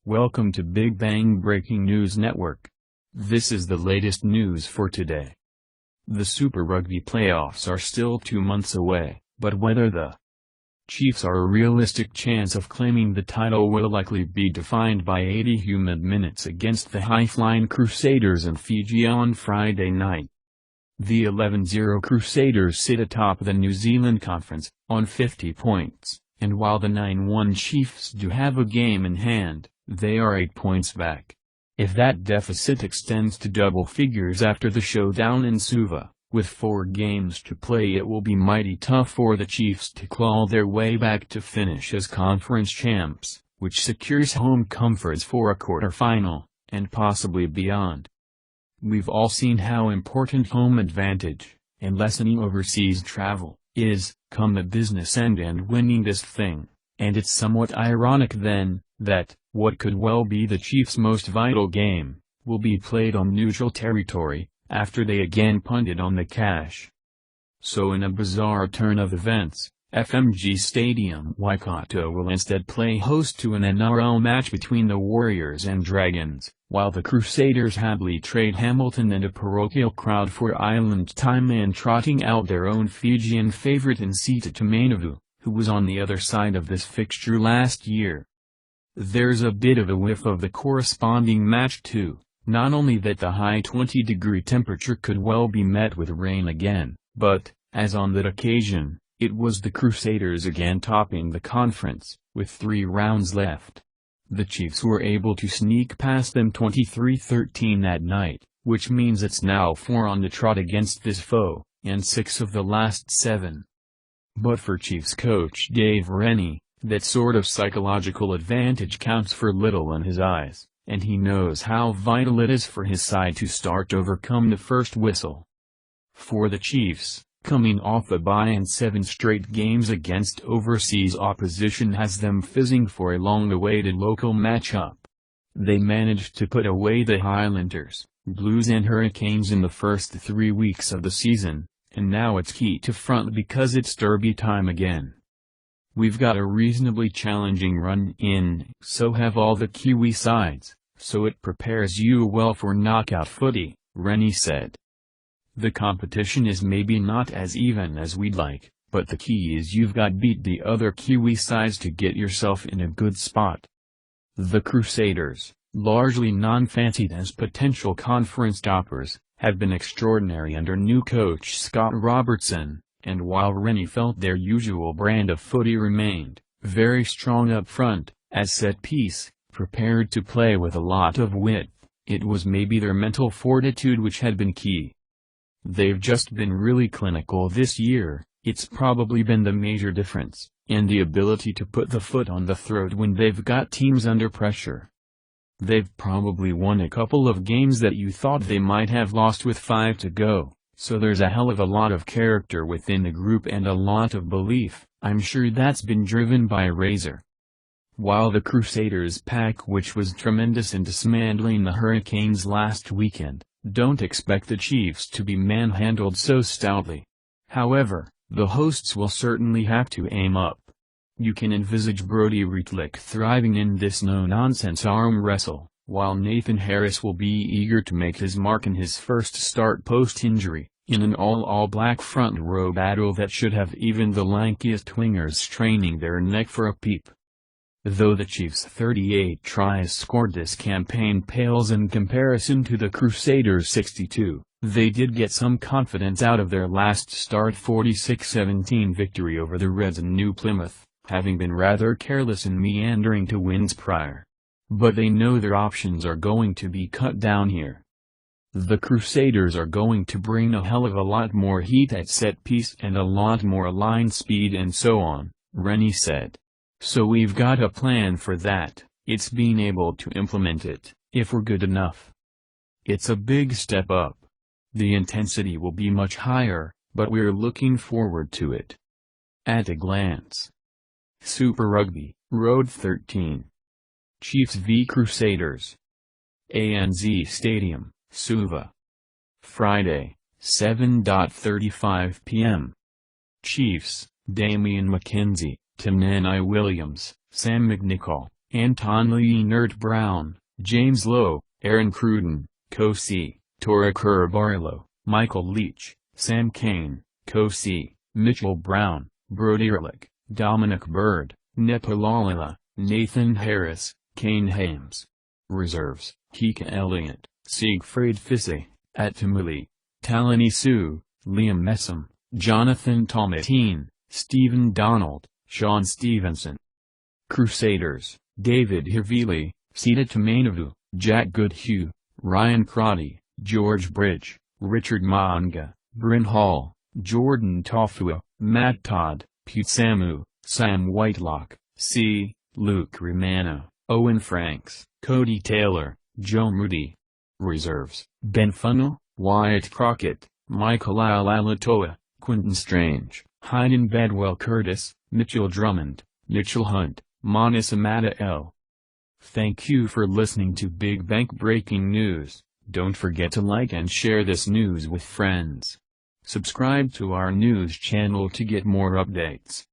Welcome to Big Bang Breaking News Network. This is the latest news for today. The Super Rugby playoffs are still 2 months away, but whether the Chiefs are a realistic chance of claiming the title will likely be defined by 80 humid minutes against the high-flying Crusaders in Fiji on Friday night. The 11-0 Crusaders sit atop the New Zealand Conference, on 50 points, and while the 9-1 Chiefs do have a game in hand, they are 8 points back. If that deficit extends to double figures after the showdown in Suva, with 4 games to play, it will be mighty tough for the Chiefs to claw their way back to finish as conference champs, which secures home comforts for a quarterfinal, and possibly beyond. We've all seen how important home advantage, and lessening overseas travel, is, come the business end and winning this thing, and it's somewhat ironic then, that, what could well be the Chiefs' most vital game, will be played on neutral territory, after they again punted on the cash. So in a bizarre turn of events, FMG Stadium Waikato will instead play host to an NRL match between the Warriors and Dragons, while the Crusaders happily trade Hamilton and a parochial crowd for island time and trotting out their own Fijian favourite in Sita Tumenavu, who was on the other side of this fixture last year. There's a bit of a whiff of the corresponding match too, not only that the high 20-degree temperature could well be met with rain again, but, as on that occasion, it was the Crusaders again topping the conference, with 3 rounds left. The Chiefs were able to sneak past them 23-13 that night, which means it's now 4 on the trot against this foe, and 6 of the last 7. But for Chiefs coach Dave Rennie, that sort of psychological advantage counts for little in his eyes, and he knows how vital it is for his side to start to overcome the first whistle. For the Chiefs, coming off a bye and 7 straight games against overseas opposition has them fizzing for a long-awaited local matchup. They managed to put away the Highlanders, Blues and Hurricanes in the first 3 weeks of the season, and now it's key to front because it's derby time again. We've got a reasonably challenging run in, so have all the Kiwi sides, so it prepares you well for knockout footy, Rennie said. The competition is maybe not as even as we'd like, but the key is you've got beat the other Kiwi sides to get yourself in a good spot. The Crusaders, largely non-fancied as potential conference toppers, have been extraordinary under new coach Scott Robertson, and while Rennie felt their usual brand of footy remained very strong up front, as set piece, prepared to play with a lot of width, it was maybe their mental fortitude which had been key. They've just been really clinical this year, it's probably been the major difference, and the ability to put the foot on the throat when they've got teams under pressure. They've probably won a couple of games that you thought they might have lost with 5 to go. So there's a hell of a lot of character within the group and a lot of belief, I'm sure that's been driven by Razor. While the Crusaders pack, which was tremendous in dismantling the Hurricanes last weekend, don't expect the Chiefs to be manhandled so stoutly. However, the hosts will certainly have to aim up. You can envisage Brodie Reitlich thriving in this no-nonsense arm wrestle, while Nathan Harris will be eager to make his mark in his first start post-injury, in an all-black front row battle that should have even the lankiest wingers straining their neck for a peep. Though the Chiefs' 38 tries scored this campaign pales in comparison to the Crusaders' 62, they did get some confidence out of their last start 46-17 victory over the Reds in New Plymouth, having been rather careless in meandering to wins prior. But they know their options are going to be cut down here. The Crusaders are going to bring a hell of a lot more heat at set piece and a lot more line speed and so on, Rennie said. So we've got a plan for that, it's being able to implement it, if we're good enough. It's a big step up. The intensity will be much higher, but we're looking forward to it. At a glance. Super Rugby, Rhode 13. Chiefs v Crusaders. ANZ Stadium, Suva. Friday, 7:35 p.m. Chiefs, Damian McKenzie, Timnani Williams, Sam McNichol, Anton Leonard Brown, James Lowe, Aaron Cruden, Co-C, Tora Kerr-Barlow, Michael Leach, Sam Kane, Co-C, Mitchell Brown, Brody Ehrlich, Dominic Bird, Nepalalila, Nathan Harris, Kane Hames. Reserves: Kika Elliott, Siegfried Fisse, Atamuli, Talani Sue, Liam Messam, Jonathan Tomatine, Stephen Donald, Sean Stevenson. Crusaders: David Havili, Sita Tamanavu, Jack Goodhue, Ryan Crotty, George Bridge, Richard Manga, Bryn Hall, Jordan Tofua, Matt Todd, Putsamu, Sam Whitelock, C. Luke Romano, Owen Franks, Cody Taylor, Joe Moody. Reserves: Ben Funnell, Wyatt Crockett, Michael Alalatoa, Quentin Strange, Hayden Bedwell Curtis, Mitchell Drummond, Mitchell Hunt, Monis Amata L. Thank you for listening to Big Bank Breaking News. Don't forget to like and share this news with friends. Subscribe to our news channel to get more updates.